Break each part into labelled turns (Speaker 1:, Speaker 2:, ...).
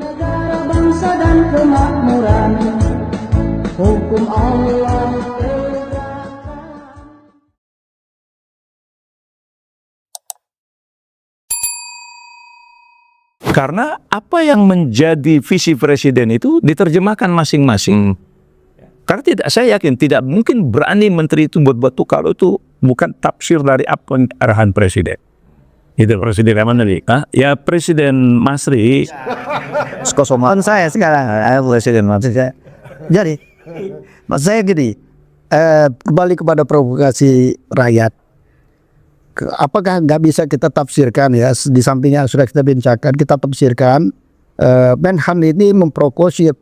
Speaker 1: Negara, bangsa dan kemakmuran, hukum Allah tegakkan.
Speaker 2: Karena apa yang menjadi visi presiden itu diterjemahkan masing-masing. Karena saya yakin tidak mungkin berani menteri itu buat batu kalau itu bukan tafsir dari apa arahan presiden. Itu presiden yang mana nih? Ya Presiden Masri.
Speaker 3: Kosongan saya sekarang, presiden maksud saya. Jadi, maksud saya gini, kembali kepada provokasi rakyat. Apakah nggak bisa kita tafsirkan ya, di sampingnya sudah kita bincangkan, kita tafsirkan Menhan ini memprovokasi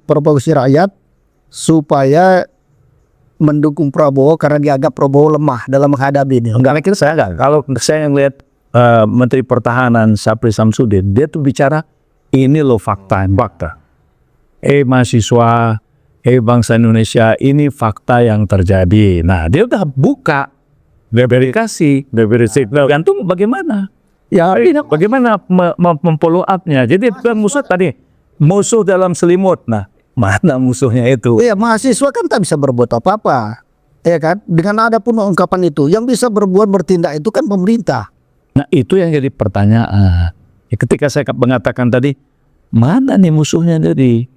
Speaker 3: rakyat supaya mendukung Prabowo karena dianggap Prabowo lemah dalam menghadapi ini.
Speaker 2: Enggak, mikir saya enggak. Kalau saya yang lihat Menteri Pertahanan Syafri Samsudin, dia tuh bicara ini loh fakta. Mahasiswa, bangsa Indonesia, ini fakta yang terjadi. Nah, dia udah buka, dia verifikasi, gantung bagaimana? Ya, bagaimana memfollow up-nya. Jadi musuh tadi, musuh dalam selimut. Nah, mana musuhnya itu?
Speaker 3: Iya, mahasiswa kan tak bisa berbuat apa-apa, ya kan? Dengan ada pun ungkapan itu, yang bisa bertindak itu kan pemerintah.
Speaker 2: Nah, itu yang jadi pertanyaan. Ya, ketika saya mengatakan tadi, mana nih musuhnya jadi?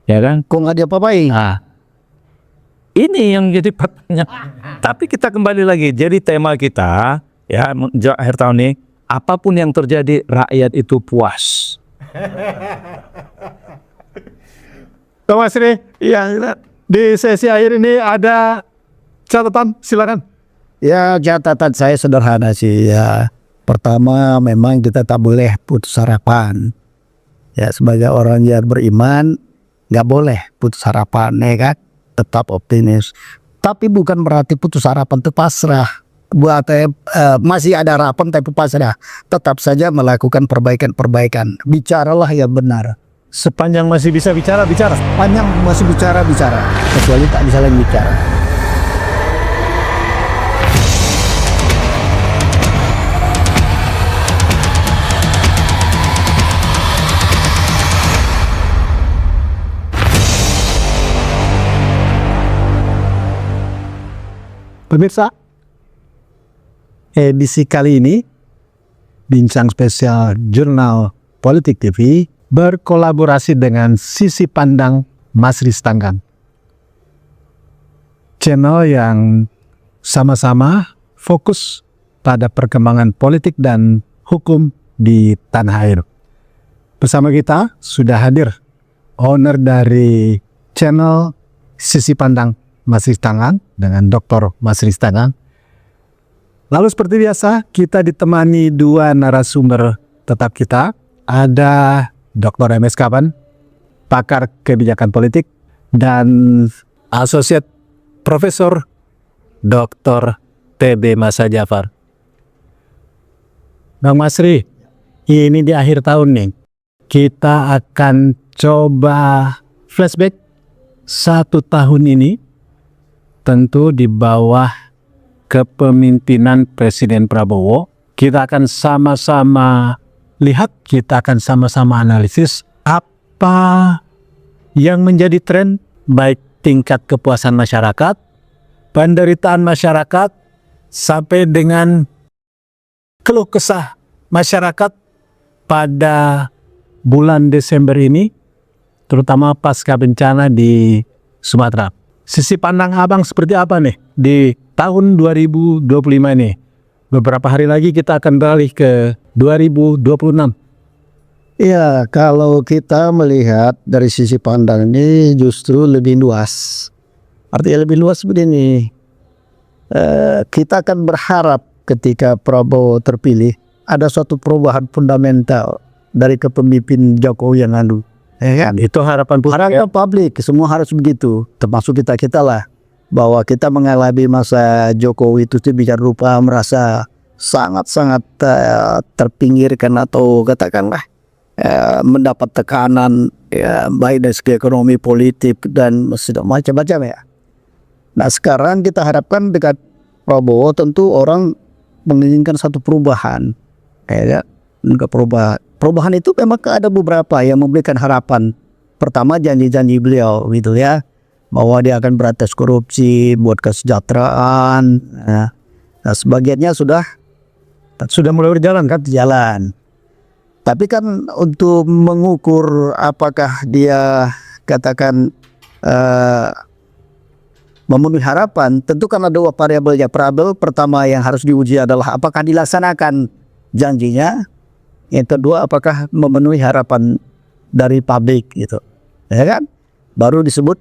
Speaker 2: Ya kan?
Speaker 3: Kok nggak diapa-apain?
Speaker 2: Nah, ini yang jadi pertanyaan. Tapi kita kembali lagi. Jadi tema kita, ya, akhir tahun ini, apapun yang terjadi, rakyat itu puas.
Speaker 4: Pak Masri, ya, di sesi akhir ini ada catatan, silakan.
Speaker 3: Ya, catatan saya sederhana sih ya. Pertama, memang kita tak boleh putus harapan. Ya, sebagai orang yang beriman, nggak boleh putus harapan, ya kan? Tetap optimis. Tapi bukan berarti putus harapan itu pasrah. Masih ada harapan tapi pasrah. Tetap saja melakukan perbaikan-perbaikan. Bicaralah yang benar.
Speaker 4: Sepanjang masih bisa bicara.
Speaker 3: Sepanjang masih bicara. Kecuali tak bisa lagi bicara.
Speaker 4: Pemirsa, edisi kali ini Bincang Spesial Jurnal Politik TV berkolaborasi dengan Sisi Pandang Masri Stanggang, channel yang sama-sama fokus pada perkembangan politik dan hukum di tanah air. Bersama kita sudah hadir owner dari channel Sisi Pandang Masri Stanggang dengan Dr. Masri Stanggang. Lalu seperti biasa kita ditemani dua narasumber tetap kita. Ada Dr. MS Kapan, pakar kebijakan politik, dan Associate Profesor Dr. TB Masa Jafar. Bang Masri, ini di akhir tahun nih, kita akan coba flashback 1 tahun ini, tentu di bawah kepemimpinan Presiden Prabowo. Kita akan sama-sama lihat, kita akan sama-sama analisis apa yang menjadi tren, baik tingkat kepuasan masyarakat, penderitaan masyarakat, sampai dengan keluh kesah masyarakat pada bulan Desember ini, terutama pasca bencana di Sumatera. Sisi pandang abang seperti apa nih di tahun 2025 ini? Beberapa hari lagi kita akan beralih ke 2026.
Speaker 3: Ya, kalau kita melihat dari sisi pandang ini justru lebih luas. Artinya lebih luas begini. Kita akan berharap ketika Prabowo terpilih ada suatu perubahan fundamental dari kepemimpinan Jokowi yang lalu. Ya kan?
Speaker 2: Itu harapan
Speaker 3: publik, semua harus begitu, termasuk kita lah, bahwa kita mengalami masa Jokowi itu sedemikian rupa merasa sangat-sangat terpinggirkan atau katakanlah mendapat tekanan ya, baik dari segi ekonomi, politik dan macam-macam ya. Nah, sekarang kita harapkan dekat Prabowo tentu orang menginginkan satu perubahan, ya, perubahan. perubahan itu memang ada beberapa yang memberikan harapan. Pertama janji-janji beliau gitu ya, bahwa dia akan berantas korupsi, buat kesejahteraan. Nah, sebagiannya sudah mulai berjalan kan, jalan. Tapi kan untuk mengukur apakah dia katakan memenuhi harapan, tentu kan ada dua variabelnya. Variabel pertama yang harus diuji adalah apakah dilaksanakan janjinya. Yang kedua, apakah memenuhi harapan dari publik gitu, ya kan? Baru disebut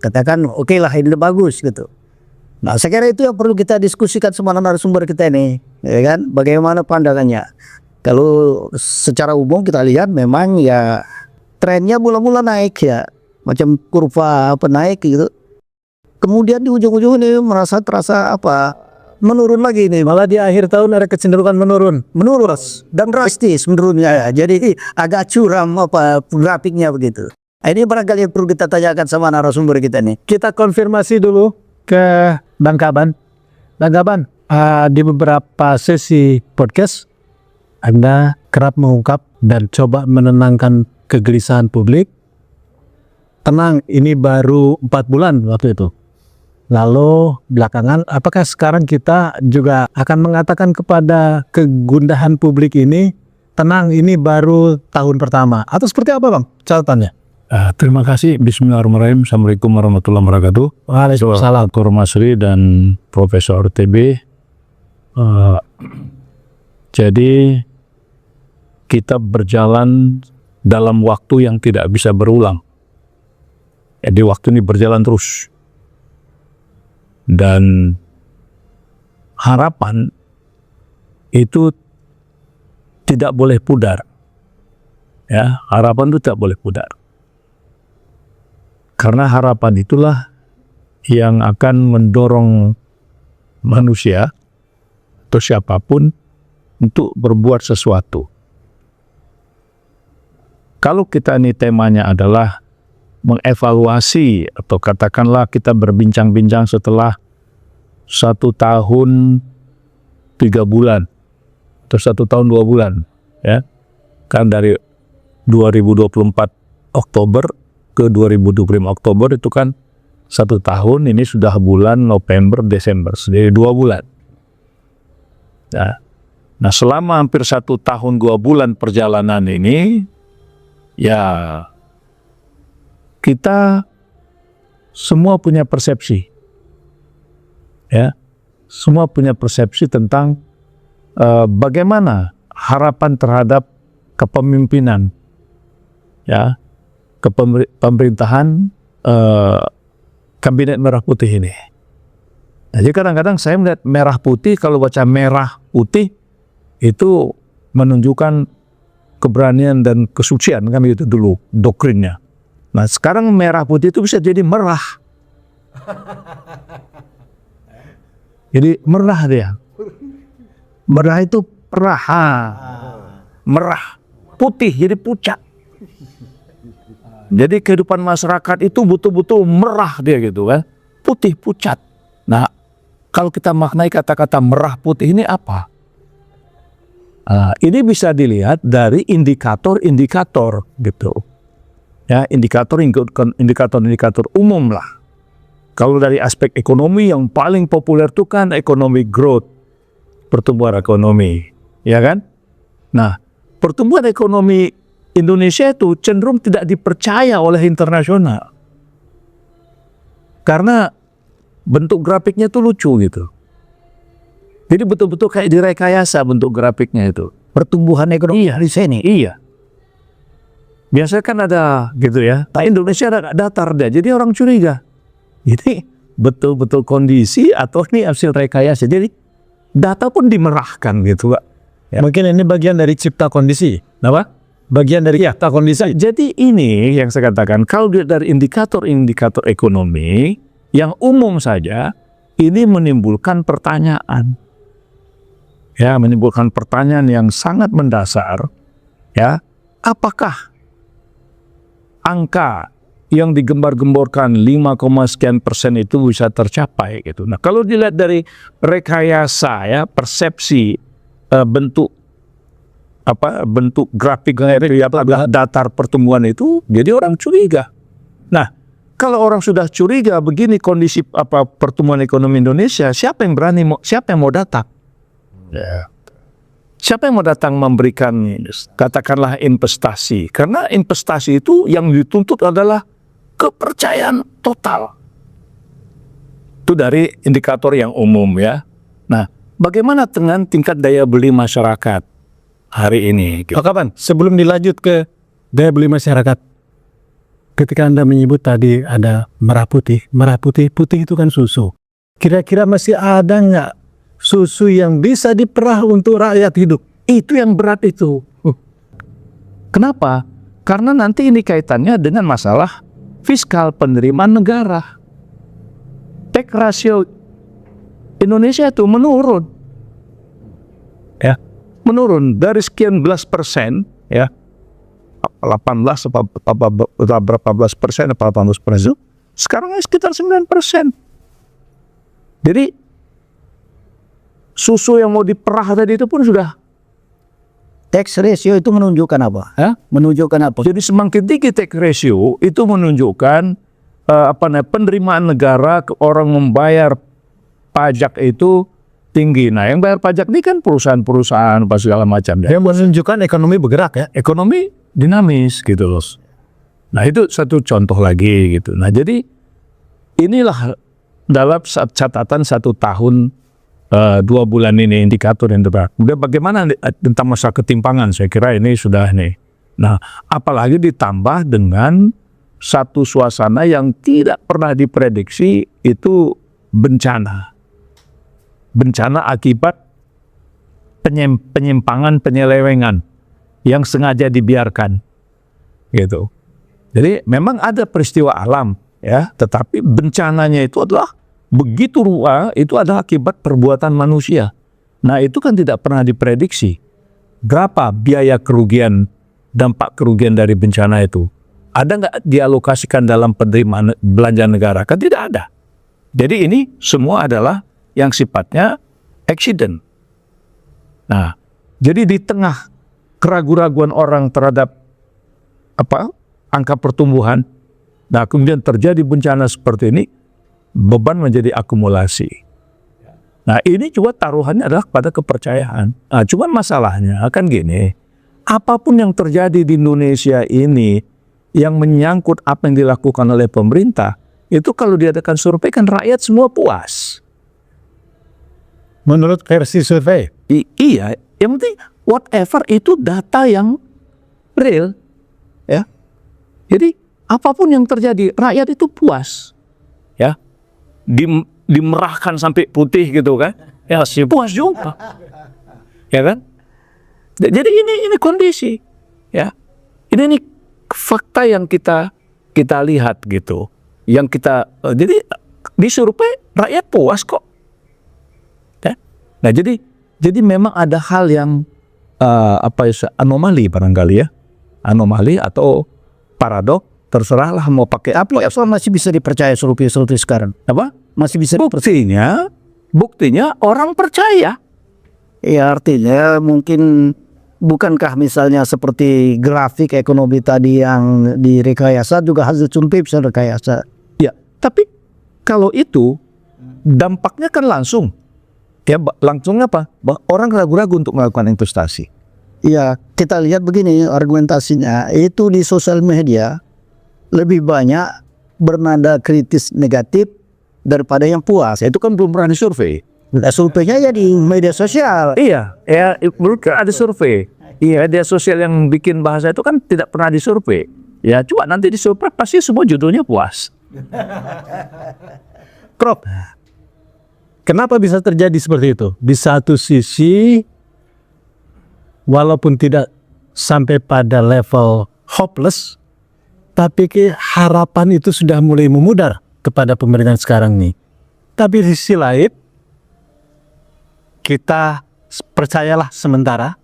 Speaker 3: katakan oke lah ini bagus gitu. Nah, saya kira itu yang perlu kita diskusikan sama narasumber kita ini, ya kan? Bagaimana pandangannya? Kalau secara umum kita lihat memang ya trennya mula-mula naik ya, macam kurva naik gitu. Kemudian di ujung-ujung ini terasa menurun lagi nih.
Speaker 4: Malah di akhir tahun ada kecenderungan menurun
Speaker 3: Dan drastis menurunnya ya. Jadi agak curam grafiknya begitu. Ini barangkali yang perlu kita tanyakan sama narasumber kita nih.
Speaker 4: Kita konfirmasi dulu ke Bang Kaban. Bang Kaban, di beberapa sesi podcast Anda kerap mengungkap dan coba menenangkan kegelisahan publik. Tenang, ini baru 4 bulan waktu itu. Lalu belakangan, apakah sekarang kita juga akan mengatakan kepada kegundahan publik ini, tenang, ini baru tahun pertama? Atau seperti apa Bang catatannya?
Speaker 5: Terima kasih. Bismillahirrahmanirrahim. Assalamualaikum warahmatullahi wabarakatuh.
Speaker 4: Waalaikumsalam.
Speaker 5: Dr. Masri dan Profesor TB. Jadi kita berjalan dalam waktu yang tidak bisa berulang. Jadi waktu ini berjalan terus. Dan harapan itu tidak boleh pudar. Ya, harapan itu tidak boleh pudar. Karena harapan itulah yang akan mendorong manusia atau siapapun untuk berbuat sesuatu. Kalau kita ini temanya adalah mengevaluasi atau katakanlah kita berbincang-bincang setelah 1 tahun 3 bulan atau 1 tahun 2 bulan, ya kan, dari 2024 Oktober ke 2025 Oktober itu kan 1 tahun, ini sudah bulan November Desember, jadi 2 bulan. Nah selama hampir 1 tahun 2 bulan perjalanan ini, ya kita semua punya persepsi, ya, semua punya persepsi tentang bagaimana harapan terhadap kepemimpinan, ya, pemerintahan Kabinet Merah Putih ini. Jadi kadang-kadang saya melihat merah putih, kalau baca merah putih itu menunjukkan keberanian dan kesucian, kan itu dulu doktrinnya. Nah sekarang merah putih itu bisa jadi merah. Jadi merah dia. Merah itu peraha. Merah. Putih jadi pucat. Jadi kehidupan masyarakat itu betul-betul merah dia gitu kan. Putih pucat. Nah kalau kita maknai kata-kata merah putih ini apa? Ini bisa dilihat dari indikator-indikator gitu. Ya, indikator-indikator umum lah. Kalau dari aspek ekonomi yang paling populer itu kan ekonomi growth, pertumbuhan ekonomi, ya kan? Nah, pertumbuhan ekonomi Indonesia itu cenderung tidak dipercaya oleh internasional. Karena bentuk grafiknya itu lucu gitu. Jadi betul-betul kayak direkayasa bentuk grafiknya itu.
Speaker 3: Pertumbuhan ekonomi di sini.
Speaker 5: Iya. Biasanya kan ada gitu ya. Nah Indonesia ada datar dia. Jadi orang curiga. Ini betul-betul kondisi atau ini hasil rekayasa. Jadi data pun dimerahkan gitu Pak.
Speaker 4: Ya. Mungkin ini bagian dari cipta kondisi.
Speaker 5: Kenapa?
Speaker 4: Bagian dari cipta kondisi.
Speaker 5: Jadi ini yang saya katakan. Kalau dari indikator-indikator ekonomi yang umum saja, ini menimbulkan pertanyaan. Ya, menimbulkan pertanyaan yang sangat mendasar. Ya, apakah angka yang digembar-gemborkan 5,sekian% itu bisa tercapai gitu. Nah, kalau dilihat dari rekayasa ya, persepsi bentuk bentuk grafiknya itu datar pertumbuhan itu, jadi orang curiga. Nah, kalau orang sudah curiga begini kondisi pertumbuhan ekonomi Indonesia, siapa yang mau datang? Siapa yang mau datang memberikan katakanlah investasi? Karena investasi itu yang dituntut adalah kepercayaan total. Itu dari indikator yang umum ya. Nah, bagaimana dengan tingkat daya beli masyarakat hari ini?
Speaker 4: Pak Kaban, sebelum dilanjut ke daya beli masyarakat, ketika Anda menyebut tadi ada merah putih itu kan susu. Kira-kira masih ada nggak susu yang bisa diperah untuk rakyat hidup?
Speaker 5: Itu yang berat itu. Kenapa? Karena nanti ini kaitannya dengan masalah fiskal penerimaan negara. Tax ratio Indonesia itu menurun. Ya, menurun dari sekian belas persen, ya, 18 berapa belas persen, 18%, sekarang sekitar 9%. Jadi susu yang mau diperah tadi itu pun sudah.
Speaker 3: Tax ratio itu menunjukkan apa? Menunjukkan apa?
Speaker 5: Jadi semakin tinggi tax ratio itu menunjukkan penerimaan negara, orang membayar pajak itu tinggi. Nah, yang bayar pajak ini kan perusahaan-perusahaan segala macam.
Speaker 4: Yang menunjukkan ekonomi bergerak ya.
Speaker 5: Ekonomi dinamis gitu loh. Nah, itu satu contoh lagi gitu. Nah, jadi inilah dalam catatan 1 tahun 2 bulan ini indikator yang terbaik. Udah bagaimana tentang masalah ketimpangan, saya kira ini sudah nih. Nah, apalagi ditambah dengan satu suasana yang tidak pernah diprediksi, itu bencana. Bencana akibat penyimpangan, penyelewengan yang sengaja dibiarkan. Gitu. Jadi memang ada peristiwa alam ya, tetapi bencananya itu adalah begitu rupa, itu adalah akibat perbuatan manusia. Nah, itu kan tidak pernah diprediksi. Berapa biaya kerugian, dampak kerugian dari bencana itu? Ada nggak dialokasikan dalam penerimaan belanja negara? Kan tidak ada. Jadi ini semua adalah yang sifatnya accident. Nah, jadi di tengah keraguan-raguan orang terhadap angka pertumbuhan, nah kemudian terjadi bencana seperti ini, beban menjadi akumulasi. Nah, ini juga taruhannya adalah pada kepercayaan. Nah, cuman masalahnya kan gini, apapun yang terjadi di Indonesia ini yang menyangkut apa yang dilakukan oleh pemerintah, itu kalau diadakan survei kan rakyat semua puas.
Speaker 4: Menurut versi survei?
Speaker 5: Iya, yang penting whatever itu data yang real. Ya. Jadi apapun yang terjadi, rakyat itu puas. Ya. Dimerahkan sampai putih gitu kan. Ya, puas juga. Ya kan? Jadi ini kondisi. Ya. Ini fakta yang kita lihat gitu. Yang kita jadi di survei rakyat puas kok. Ya. Nah, jadi memang ada hal yang anomali barangkali ya. Anomali atau paradok, terserahlah mau pakai apa.
Speaker 3: Apa masih bisa dipercaya survei sekarang?
Speaker 5: Apa?
Speaker 3: Masih bisa
Speaker 5: Buktinya orang percaya.
Speaker 3: Ya, artinya mungkin bukankah misalnya seperti grafik ekonomi tadi yang direkayasa juga hasil survei bisa rekayasa?
Speaker 5: Ya, tapi kalau itu dampaknya kan langsung. Ya, langsung apa? Orang ragu-ragu untuk melakukan investasi.
Speaker 3: Ya, kita lihat begini argumentasinya, itu di sosial media lebih banyak bernada kritis negatif daripada yang puas.
Speaker 5: Itu kan belum pernah disurvei.
Speaker 3: Nah, surveinya ya di media sosial.
Speaker 5: Iya, ya ada survei. Iya, media sosial yang bikin bahasa itu kan tidak pernah disurvei. Ya, coba nanti disurvei pasti semua judulnya puas.
Speaker 4: Prof, kenapa bisa terjadi seperti itu? Di satu sisi, walaupun tidak sampai pada level hopeless, tapi harapan itu sudah mulai memudar kepada pemerintahan sekarang nih. Tapi di sisi lain, kita percayalah sementara,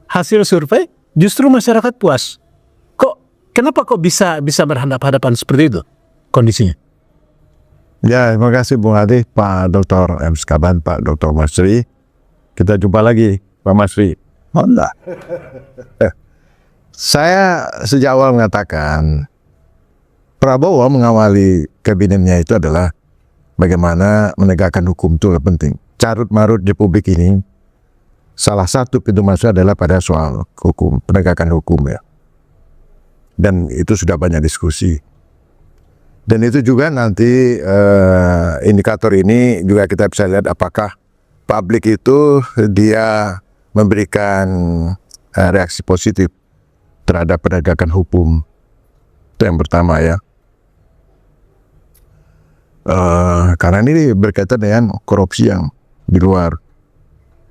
Speaker 4: hasil survei justru masyarakat puas. Kenapa kok bisa berhadapan-hadapan seperti itu kondisinya?
Speaker 6: Ya, terima kasih Bung Adi, Pak Dr. M. Skaban, Pak Dr. Masri. Kita jumpa lagi, Pak Masri.
Speaker 3: Oh, enggak.
Speaker 6: Saya sejak awal mengatakan Prabowo mengawali kabinetnya itu adalah bagaimana menegakkan hukum itu lebih penting. Carut marut di publik ini salah satu pintu masuk adalah pada soal hukum, penegakan hukum ya. Dan itu sudah banyak diskusi. Dan itu juga nanti indikator ini juga kita bisa lihat apakah publik itu dia memberikan reaksi positif terhadap penegakan hukum. Itu yang pertama ya. Karena ini berkaitan dengan korupsi yang di luar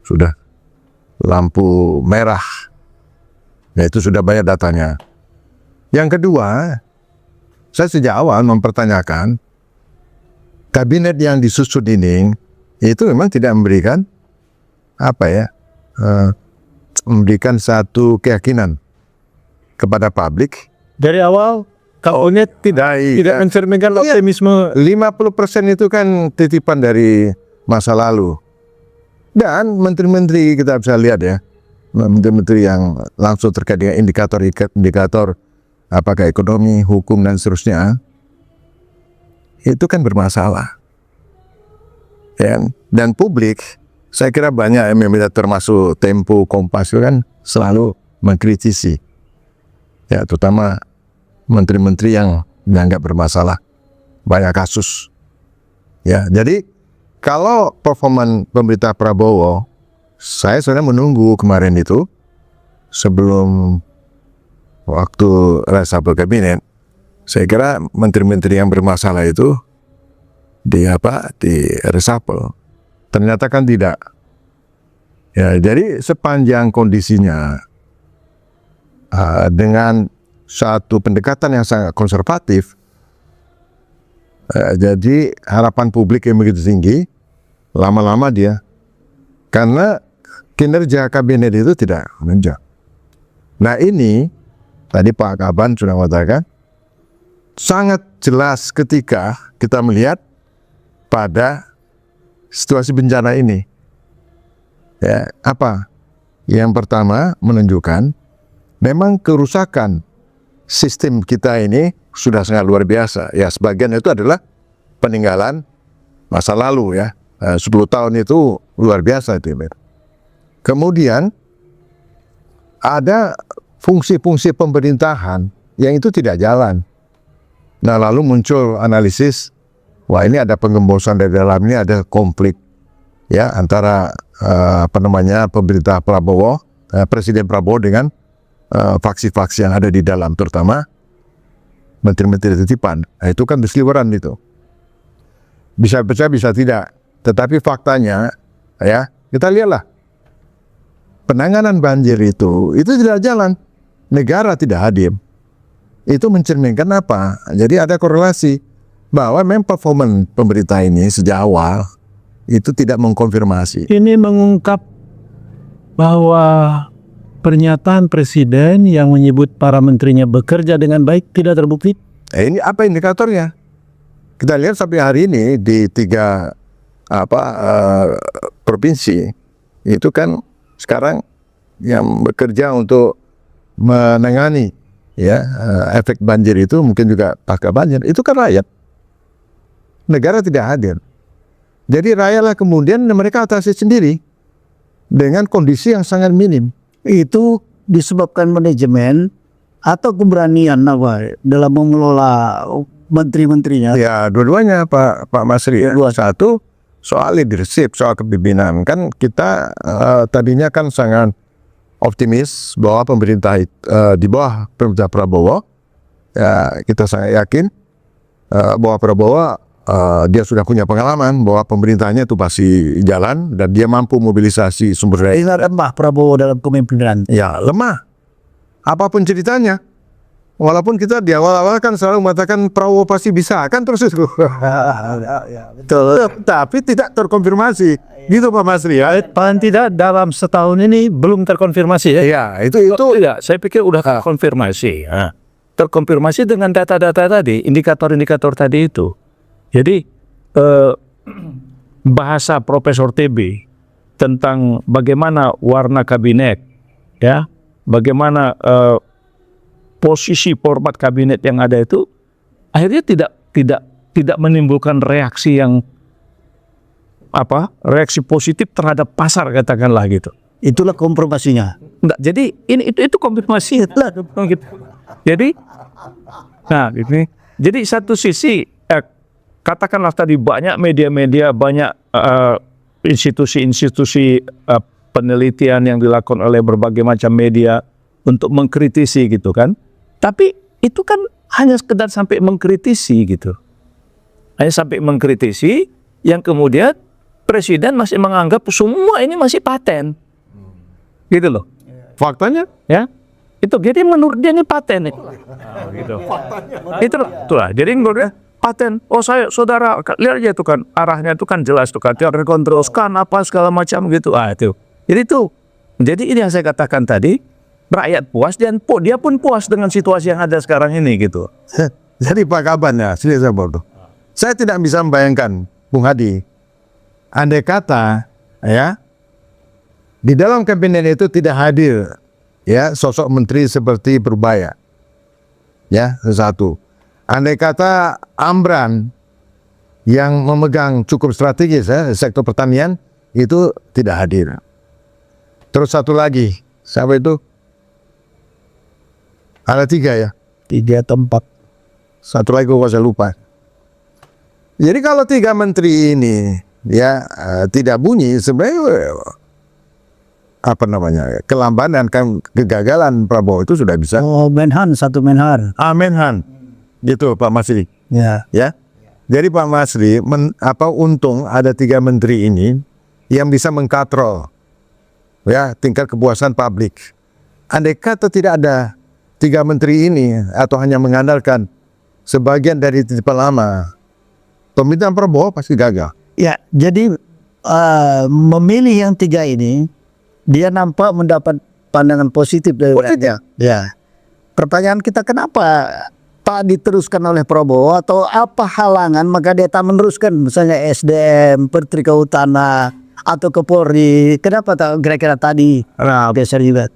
Speaker 6: sudah lampu merah. Ya itu sudah banyak datanya. Yang kedua, saya sejak awal mempertanyakan kabinet yang disusun ini itu memang tidak memberikan memberikan satu keyakinan kepada publik.
Speaker 4: Dari awal kabinet tidak mencerminkan optimisme.
Speaker 6: 50% itu kan titipan dari masa lalu. Dan menteri-menteri kita bisa lihat ya, menteri-menteri yang langsung terkait dengan indikator apakah ekonomi, hukum dan seterusnya, itu kan bermasalah. Ya, dan publik, saya kira banyak yang meminta, termasuk Tempo, Kompas itu kan selalu mengkritisi. Ya, terutama menteri-menteri yang dianggap bermasalah, banyak kasus. Ya, jadi kalau performa pemerintah Prabowo, saya sebenarnya menunggu kemarin itu sebelum waktu reshuffle kabinet, saya kira menteri-menteri yang bermasalah itu di reshuffle. Ternyata kan tidak. Ya, jadi sepanjang kondisinya dengan satu pendekatan yang sangat konservatif, jadi harapan publik yang begitu tinggi, lama-lama dia, karena kinerja kabinet itu tidak menunjang. Nah ini, tadi Pak Kaban sudah mengatakan, sangat jelas ketika kita melihat pada situasi bencana ini. Ya, apa? Yang pertama menunjukkan memang kerusakan sistem kita ini sudah sangat luar biasa. Ya, sebagian itu adalah peninggalan masa lalu ya. 10 tahun itu luar biasa itu. Kemudian ada fungsi-fungsi pemerintahan yang itu tidak jalan. Nah, lalu muncul analisis, wah ini ada pengembosan dari dalam, ini ada konflik ya antara pemerintah Prabowo, Presiden Prabowo dengan faksi-faksi yang ada di dalam, terutama menteri-menteri titipan. Nah, itu kan berseliweran itu. Bisa percaya, bisa tidak. Tetapi faktanya, ya kita lihatlah, penanganan banjir itu tidak jalan. Negara tidak hadir. Itu mencerminkan apa? Jadi ada korelasi bahwa memang performa pemerintah ini sejak awal itu tidak mengkonfirmasi.
Speaker 4: Ini mengungkap bahwa pernyataan presiden yang menyebut para menterinya bekerja dengan baik tidak terbukti.
Speaker 6: Ini apa indikatornya? Kita lihat sampai hari ini di 3 provinsi itu kan sekarang yang bekerja untuk menangani ya efek banjir itu, mungkin juga pasca banjir, itu kan rakyat. Negara tidak hadir. Jadi rakyatlah kemudian mereka atasi sendiri dengan kondisi yang sangat minim.
Speaker 3: Itu disebabkan manajemen atau keberanian dalam mengelola menteri-menterinya.
Speaker 6: Ya, dua-duanya Pak Masri. Satu soal leadership, soal kepemimpinan. Kan kita tadinya kan sangat optimis bahwa pemerintah di bawah pemerintah Prabowo, ya kita sangat yakin bahwa Prabowo dia sudah punya pengalaman bahwa pemerintahnya itu pasti jalan dan dia mampu mobilisasi sumber daya.
Speaker 3: Ini lemah Prabowo dalam kepemimpinan.
Speaker 6: Ya lemah. Apapun ceritanya. Walaupun kita di awal-awal kan selalu mengatakan Prabowo pasti bisa, kan terus itu. Betul. Tapi tidak terkonfirmasi. Gitu Pak Masri ya.
Speaker 4: Paling tidak dalam setahun ini belum terkonfirmasi ya.
Speaker 6: Iya, itu
Speaker 2: Tidak, saya pikir udah terkonfirmasi. Terkonfirmasi dengan data-data tadi, indikator-indikator tadi itu. Jadi bahasa Profesor TB tentang bagaimana warna kabinet
Speaker 5: ya, bagaimana posisi format kabinet yang ada itu akhirnya tidak menimbulkan reaksi yang reaksi positif terhadap pasar, katakanlah gitu.
Speaker 3: Itulah kompromisinya.
Speaker 5: Enggak, jadi itu konfirmasi lah gitu. Jadi, nah ini, jadi satu sisi katakanlah tadi banyak media-media, banyak institusi-institusi penelitian yang dilakukan oleh berbagai macam media untuk mengkritisi gitu kan. Tapi itu kan hanya sekedar sampai mengkritisi gitu. Hanya sampai mengkritisi yang kemudian Presiden masih menganggap semua ini masih paten. Gitu loh.
Speaker 6: Faktanya
Speaker 5: Ya. Itu jadi menurut dia ini paten itu. Gitu. Itulah. Jadi menurut dia paten. Oh saudara lihat aja itu kan arahnya itu kan jelas tuh kan kontrol scan apa segala macam gitu. Itu. Jadi ini yang saya katakan tadi, rakyat puas dan dia pun puas dengan situasi yang ada sekarang ini gitu.
Speaker 6: Jadi Pak Kaban ya, saya tidak bisa membayangkan, Bung Hadi, andai kata ya di dalam kabinet itu tidak hadir ya sosok menteri seperti Purbaya, ya satu. Andai kata Amran yang memegang cukup strategis sektor pertanian itu tidak hadir. Terus satu lagi, siapa itu? Ada 3 ya?
Speaker 3: 3 tempat.
Speaker 6: Satu lagi saya lupa. Jadi kalau 3 menteri ini ya tidak bunyi, sebenarnya kelambanan kegagalan Prabowo itu sudah bisa.
Speaker 3: Oh, Menhan, satu Menhan.
Speaker 6: Menhan, gitu Pak Masri.
Speaker 3: Ya.
Speaker 6: Ya. Jadi Pak Masri, untung ada 3 menteri ini yang bisa mengkatrol ya tingkat kepuasan publik. Andai kata tidak ada 3 menteri ini atau hanya mengandalkan sebagian dari titipan lama, pemerintahan Prabowo pasti gagal.
Speaker 3: Ya, jadi memilih yang 3 ini, dia nampak mendapat pandangan positif dari rakyat. Ya. Pertanyaan kita, kenapa tak diteruskan oleh Prabowo atau apa halangan maka dia tak meneruskan, misalnya SDM, Menteri Kehutanan atau ke Polri, kenapa tak kira-kira tadi geser juga?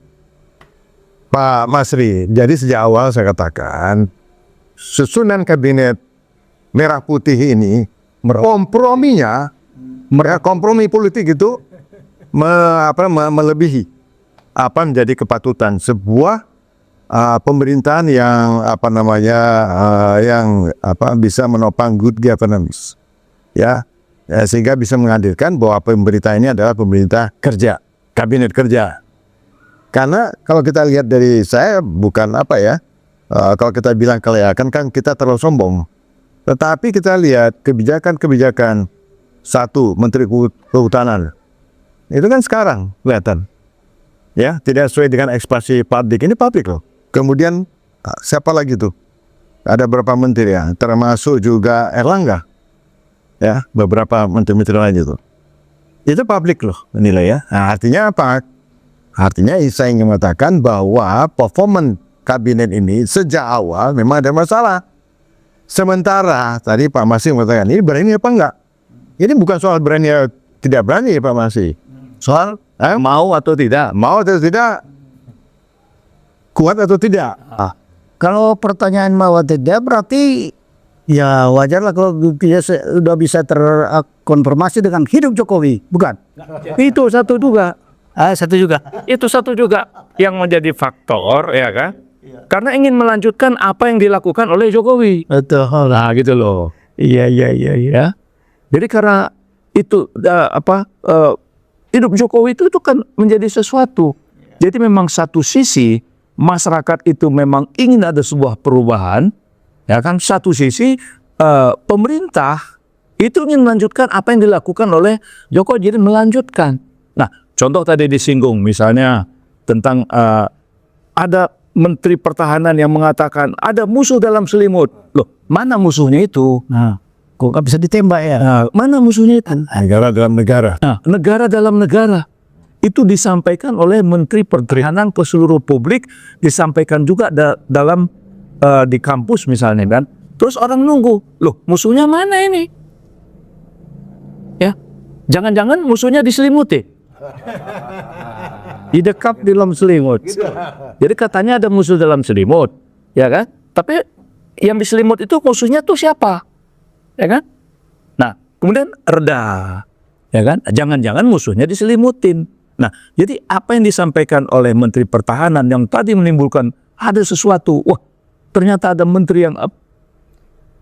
Speaker 6: Pak Masri, jadi sejak awal saya katakan susunan kabinet merah putih ini komprominya, kompromi politik itu melebihi apa menjadi kepatutan sebuah pemerintahan yang bisa menopang good governance, ya, sehingga bisa menghadirkan bahwa pemerintah ini adalah pemerintah kerja, kabinet kerja. Karena kalau kita lihat dari saya bukan kalau kita bilang kelayakan kan kita terlalu sombong. Tetapi kita lihat kebijakan-kebijakan satu Menteri Kehutanan itu kan sekarang kelihatan, ya, tidak sesuai dengan ekspresi publik. Ini publik loh. Kemudian siapa lagi tuh? Ada beberapa menteri ya, termasuk juga Erlangga, ya, beberapa menteri-menteri lain itu. Itu publik loh menilai ya. Nah, artinya apa? Artinya saya ingin mengatakan bahwa performan kabinet ini sejak awal memang ada masalah. Sementara tadi Pak Masih mengatakan ini berani apa enggak? Ini bukan soal berani atau tidak berani Pak Masih. Soal
Speaker 5: Mau atau tidak?
Speaker 6: mau atau tidak, kuat atau tidak.
Speaker 3: Kalau pertanyaan mau atau tidak, berarti ya wajarlah kalau dia sudah bisa terkonfirmasi dengan hidup Jokowi, bukan?
Speaker 5: Itu satu juga.
Speaker 3: Satu juga.
Speaker 5: Itu satu juga yang menjadi faktor, ya kan? Karena ingin melanjutkan apa yang dilakukan oleh Jokowi.
Speaker 3: Betul.
Speaker 5: Nah, gitu loh. Iya. Jadi karena itu hidup Jokowi itu kan menjadi sesuatu. Jadi memang satu sisi masyarakat itu memang ingin ada sebuah perubahan, ya kan? Satu sisi pemerintah itu ingin melanjutkan apa yang dilakukan oleh Jokowi, jadi melanjutkan. Nah, contoh tadi disinggung misalnya tentang ada Menteri Pertahanan yang mengatakan ada musuh dalam selimut. Loh, mana musuhnya itu?
Speaker 3: Nah, kok nggak bisa ditembak ya?
Speaker 5: Nah, mana musuhnya itu?
Speaker 6: Negara dalam negara.
Speaker 5: Nah, negara dalam negara. Itu disampaikan oleh Menteri Pertahanan ke seluruh publik, disampaikan juga dalam di kampus misalnya kan. Terus orang nunggu, loh musuhnya mana ini? Ya, jangan-jangan musuhnya diselimuti. Didekap di dalam selimut. Jadi katanya ada musuh dalam selimut, ya kan? Tapi yang di selimut itu musuhnya tuh siapa? Ya kan? Nah, kemudian reda, ya kan? Jangan-jangan musuhnya diselimutin. Nah, jadi apa yang disampaikan oleh Menteri Pertahanan yang tadi menimbulkan ada sesuatu, wah ternyata ada menteri yang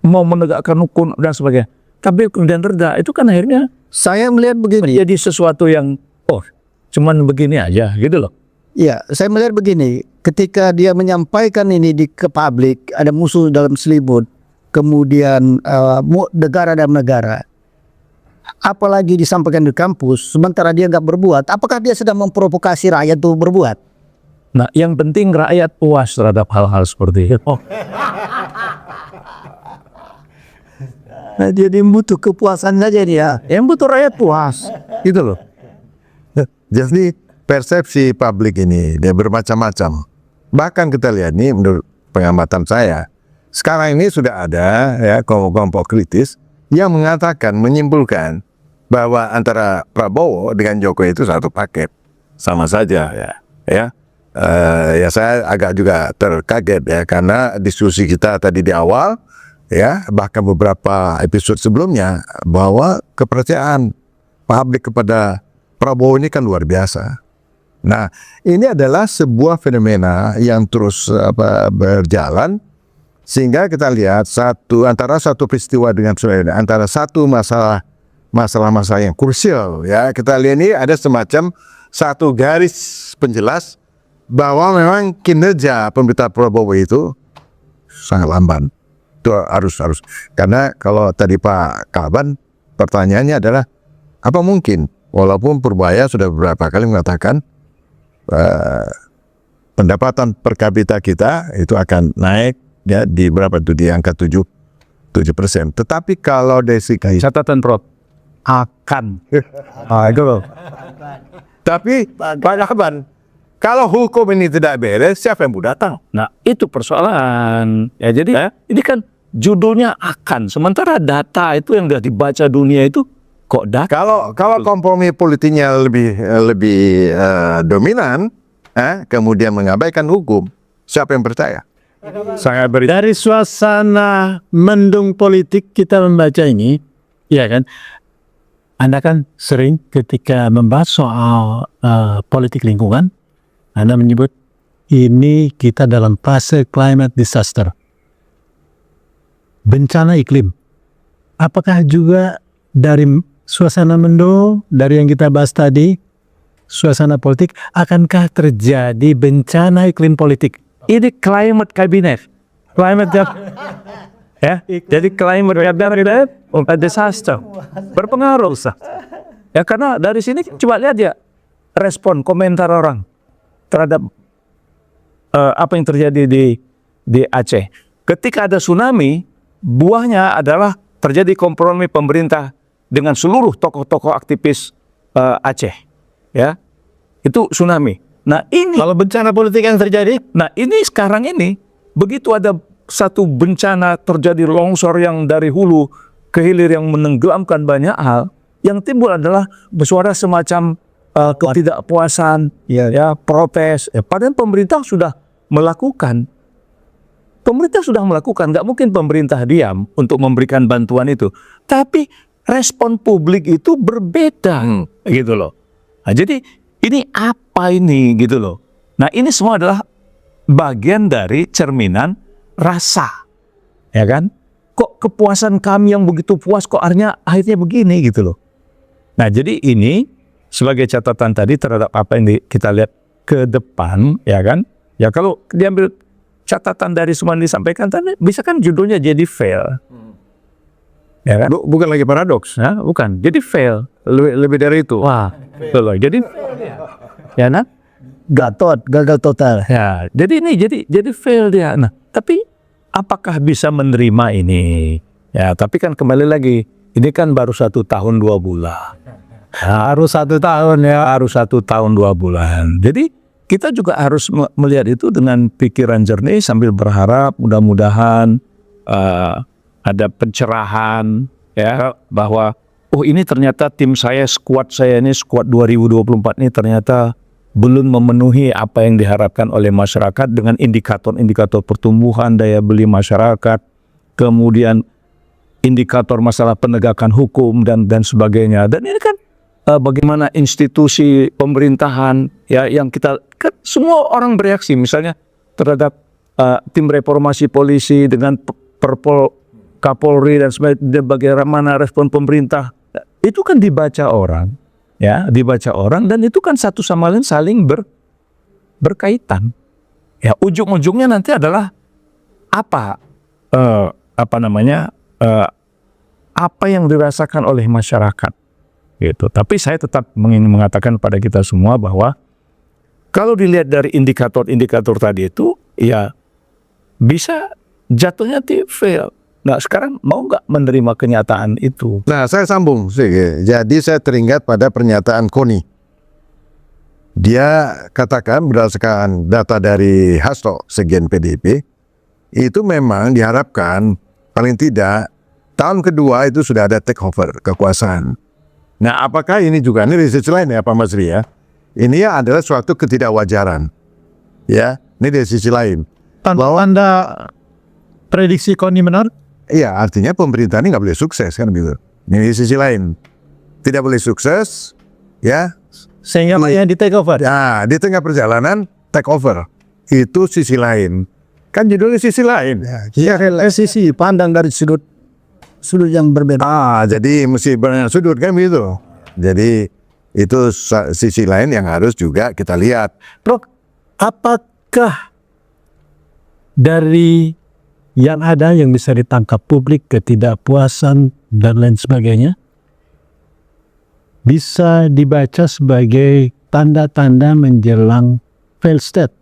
Speaker 5: mau menegakkan hukum dan sebagainya. Tapi kemudian reda, itu kan akhirnya
Speaker 3: Saya melihat begini.
Speaker 5: jadi sesuatu yang cuman begini aja gitu loh.
Speaker 3: Ya, saya melihat begini. Ketika dia menyampaikan ini ke publik, ada musuh dalam selimut, kemudian negara dalam negara, apalagi disampaikan di kampus, sementara dia nggak berbuat, apakah dia sedang memprovokasi rakyat untuk berbuat?
Speaker 5: Nah, yang penting rakyat puas terhadap hal-hal seperti itu.
Speaker 3: Nah, jadi butuh kepuasan saja dia.
Speaker 5: Yang butuh rakyat puas, gitu loh.
Speaker 6: Jadi persepsi publik ini dia bermacam-macam. Bahkan kita lihat nih menurut pengamatan saya, sekarang ini sudah ada ya kelompok kritis yang mengatakan, menyimpulkan bahwa antara Prabowo dengan Jokowi itu satu paket, sama saja ya. Ya saya agak juga terkaget ya karena diskusi kita tadi di awal ya, bahkan beberapa episode sebelumnya, bahwa kepercayaan publik kepada Prabowo ini kan luar biasa. Nah, ini adalah sebuah fenomena yang terus berjalan, sehingga kita lihat antara satu peristiwa dengan antara satu masalah yang krusial ya, kita lihat ini ada semacam satu garis penjelas bahwa memang kinerja pemerintah Prabowo itu sangat lamban. Itu harus karena kalau tadi Pak Kaban pertanyaannya adalah apa mungkin walaupun Purbaya sudah beberapa kali mengatakan pendapatan per kapita kita itu akan naik ya di berapa itu, di angka 7%. Tetapi kalau dari segi
Speaker 5: Catatan Prof, akan.
Speaker 6: itu loh. Tapi Pak Kaban, kalau hukum ini tidak beres, siapa yang mau datang?
Speaker 5: Nah, itu persoalan. Ya, jadi ini kan judulnya akan, sementara data itu yang sudah dibaca dunia itu kok data.
Speaker 6: Kalau kompromi politiknya lebih dominan, kemudian mengabaikan hukum, siapa yang percaya?
Speaker 5: Saya beri
Speaker 4: Dari suasana mendung politik kita membaca ini, ya kan? Anda kan sering ketika membahas soal politik lingkungan, Anda menyebut ini kita dalam fase climate disaster, bencana iklim. Apakah juga dari suasana mendung, dari yang kita bahas tadi, suasana politik, akankah terjadi bencana iklim politik?
Speaker 5: ini climate cabinet, ya. Jadi climate cabinet disaster berpengaruh sah. Ya karena dari sini coba lihat ya respon komentar orang terhadap apa yang terjadi di Aceh. Ketika ada tsunami, buahnya adalah terjadi kompromi pemerintah dengan seluruh tokoh-tokoh aktivis Aceh, ya itu tsunami. Nah ini
Speaker 3: Kalau bencana politik yang terjadi,
Speaker 5: Nah ini sekarang ini begitu ada satu bencana terjadi longsor yang dari hulu ke hilir yang menenggelamkan banyak hal, yang timbul adalah bersuara semacam ketidakpuasan, ya protes. Padahal pemerintah sudah melakukan. Nggak mungkin pemerintah diam untuk memberikan bantuan itu. Tapi respon publik itu berbeda, gitu loh. Nah, jadi ini apa ini gitu loh. Nah ini semua adalah bagian dari cerminan rasa, ya kan? Kok kepuasan kami yang begitu puas kok akhirnya begini gitu loh. Nah jadi ini sebagai catatan tadi terhadap apa yang kita lihat ke depan, ya kan? Ya kalau diambil catatan dari semua yang disampaikan tadi, bisa kan judulnya jadi fail, ya kan?
Speaker 6: Bukan lagi paradoks.
Speaker 5: Nah, bukan, jadi fail.
Speaker 6: Lebih dari itu.
Speaker 5: Wah, betul. Jadi ya nak,
Speaker 3: gagal total.
Speaker 5: ya. Jadi ini jadi fail dia. Nah, tapi apakah bisa menerima ini? Ya, tapi kan kembali lagi, ini kan baru 1 tahun 2 bulan.
Speaker 4: Harus 1 tahun ya.
Speaker 5: Harus 1 tahun 2 bulan. Jadi kita juga harus melihat itu dengan pikiran jernih sambil berharap mudah-mudahan ada pencerahan ya bahwa oh ini ternyata tim saya, skuad saya ini, skuad 2024 ini ternyata belum memenuhi apa yang diharapkan oleh masyarakat dengan indikator-indikator pertumbuhan daya beli masyarakat, kemudian indikator masalah penegakan hukum dan sebagainya. Dan ini kan bagaimana institusi pemerintahan ya yang kita kan semua orang bereaksi misalnya terhadap tim reformasi polisi dengan Perpol Kapolri dan sebagainya, bagaimana respon pemerintah itu kan dibaca orang. Ya, dibaca orang dan itu kan satu sama lain saling berkaitan. Ya, ujung-ujungnya nanti adalah apa yang dirasakan oleh masyarakat, gitu. Tapi saya tetap ingin mengatakan pada kita semua bahwa kalau dilihat dari indikator-indikator tadi itu, ya bisa jatuhnya fail. Nah sekarang mau nggak menerima kenyataan itu?
Speaker 6: Nah, saya sambung. Jadi saya teringat pada pernyataan Koni. Dia katakan berdasarkan data dari Hasto, Sekjen PDIP, itu memang diharapkan paling tidak tahun kedua itu sudah ada takeover kekuasaan. Nah, apakah ini juga, ini dari sisi lain ya Pak Masri ya, ini adalah suatu ketidakwajaran. Ya, ini dari sisi lain.
Speaker 4: Bahwa Anda prediksi Koni benar?
Speaker 6: Iya, artinya pemerintah ini nggak boleh sukses kan gitu. Ini di sisi lain tidak boleh sukses, ya.
Speaker 4: Sehingga yang di take over.
Speaker 6: Nah, di tengah perjalanan take over itu sisi lain. Kan judulnya sisi lain.
Speaker 3: Ya, sisi pandang dari sudut yang berbeda.
Speaker 6: Jadi mesti banyak sudut kan gitu. Jadi itu sisi lain yang harus juga kita lihat.
Speaker 4: Prof, apakah dari yang ada yang bisa ditangkap publik, ketidakpuasan dan lain sebagainya, bisa dibaca sebagai tanda-tanda menjelang fail state?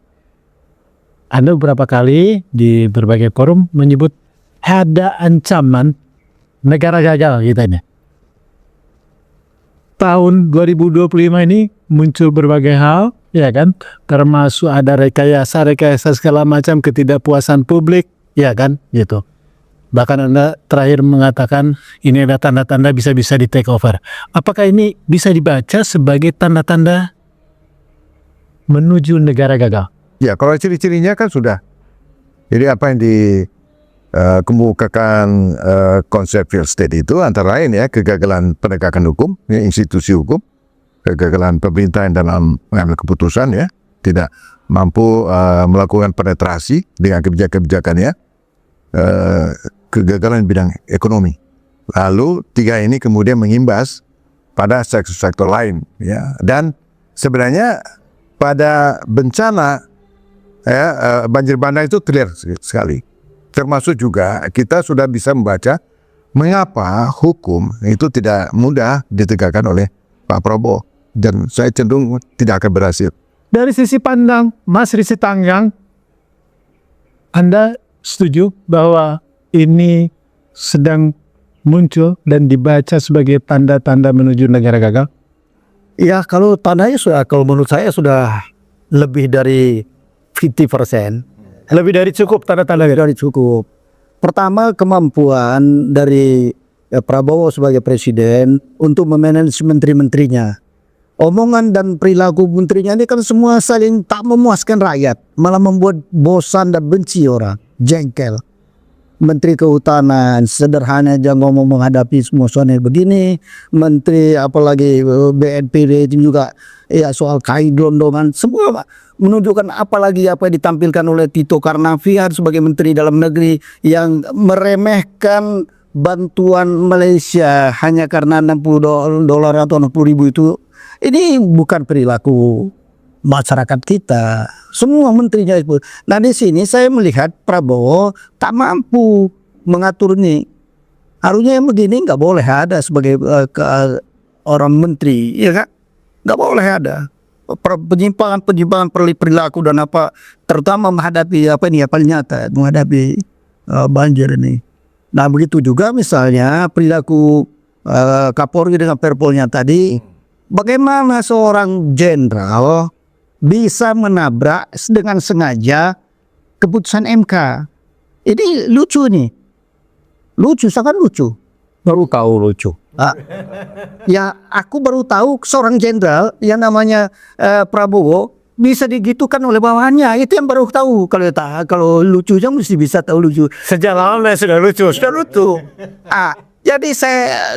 Speaker 4: Anda beberapa kali di berbagai forum menyebut ada ancaman negara gagal gitu ini. Tahun 2025 ini muncul berbagai hal, ya kan, termasuk ada rekayasa segala macam, ketidakpuasan publik, ya kan, gitu. Bahkan Anda terakhir mengatakan ini ada tanda-tanda bisa-bisa di take over. Apakah ini bisa dibaca sebagai tanda-tanda menuju negara gagal?
Speaker 6: Ya, kalau ciri-cirinya kan sudah. Jadi apa yang dikemukakan konsep failed state itu antara lain ya kegagalan penegakan hukum, ya, institusi hukum, kegagalan pemerintah dalam mengambil keputusan ya, tidak mampu melakukan penetrasi dengan kebijakan-kebijakannya, kegagalan bidang ekonomi. Lalu tiga ini kemudian mengimbas pada sektor-sektor lain ya. Dan sebenarnya pada bencana ya, banjir bandang itu clear sekali. Termasuk juga kita sudah bisa membaca mengapa hukum itu tidak mudah ditegakkan oleh Pak Prabowo, dan saya cenderung tidak akan berhasil.
Speaker 4: Dari sisi pandang Mas Risi Tanggang, Anda setuju bahwa ini sedang muncul dan dibaca sebagai tanda-tanda menuju negara gagal?
Speaker 3: Ya, kalau tandanya kalau menurut saya sudah lebih dari 50%.
Speaker 4: Lebih dari cukup tanda-tanda
Speaker 3: Dari cukup. Pertama, kemampuan dari Prabowo sebagai presiden untuk memanage menteri-menterinya. Omongan dan perilaku menterinya ini kan semua saling tak memuaskan rakyat, malah membuat bosan dan benci orang, jengkel. Menteri Kehutanan sederhana aja ngomong menghadapi semua soal begini, menteri apalagi BNPB itu juga ya soal kain gelondongan, semua menunjukkan apalagi apa yang ditampilkan oleh Tito Karnavian sebagai menteri dalam negeri yang meremehkan bantuan Malaysia hanya karena $60 atau 60.000 itu. Ini bukan perilaku masyarakat kita. Semua menterinya itu. Nah, di sini saya melihat Prabowo tak mampu mengatur ini. Harusnya yang begini nggak boleh ada sebagai orang menteri, ya kan? Nggak boleh ada penyimpangan perilaku dan apa, terutama menghadapi apa ini, apa nyata menghadapi banjir ini. Nah, begitu juga misalnya perilaku Kapolri dengan Perpolnya tadi. Bagaimana seorang jenderal bisa menabrak dengan sengaja keputusan MK? Ini lucu nih. Lucu, sangat lucu.
Speaker 5: Baru tahu lucu.
Speaker 3: Ya aku baru tahu seorang jenderal yang namanya Prabowo bisa digitukan oleh bawahannya. Itu yang baru tahu. Kalau lucunya mesti bisa tahu lucu.
Speaker 4: Sejak lama sudah lucu.
Speaker 3: Sudah lucu. Jadi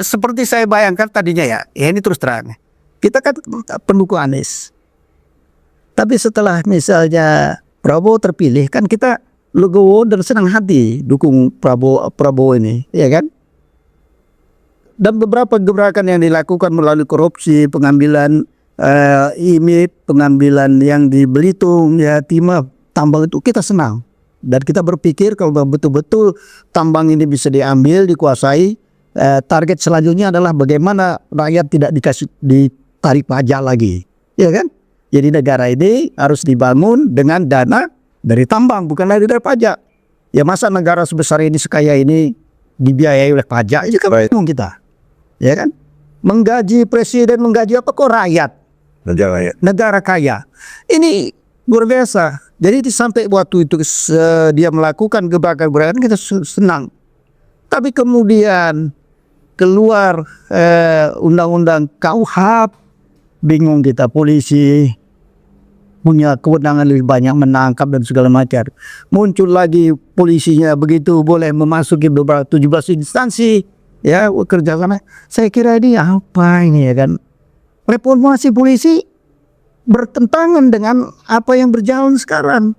Speaker 3: seperti saya bayangkan tadinya ya ini terus terang. Kita kan pendukung Anies. Tapi setelah misalnya Prabowo terpilih kan kita legowo dan senang hati dukung Prabowo ini, ya kan? Dan beberapa gebrakan yang dilakukan melalui korupsi, pengambilan IMIP, pengambilan yang di Belitung, ya timah tambang itu kita senang. Dan kita berpikir kalau betul-betul tambang ini bisa diambil, dikuasai, target selanjutnya adalah bagaimana rakyat tidak ditarik pajak lagi, ya kan? Jadi negara ini harus dibangun dengan dana dari tambang, bukan dari pajak. Ya masa negara sebesar ini, sekaya ini dibiayai oleh pajak, itu kan bingung kita. Ya kan? Menggaji presiden, menggaji apa kok rakyat? Negara kaya. Ini luar biasa. Jadi sampai waktu itu dia melakukan gebrakan-gebrakan kita senang. Tapi kemudian keluar undang-undang KUHP, bingung kita, polisi punya kewenangan lebih banyak menangkap dan segala macam. Muncul lagi polisinya begitu boleh memasuki beberapa 17 instansi. Ya kerja sana. Saya kira ini apa ini ya kan? Reformasi polisi bertentangan dengan apa yang berjalan sekarang.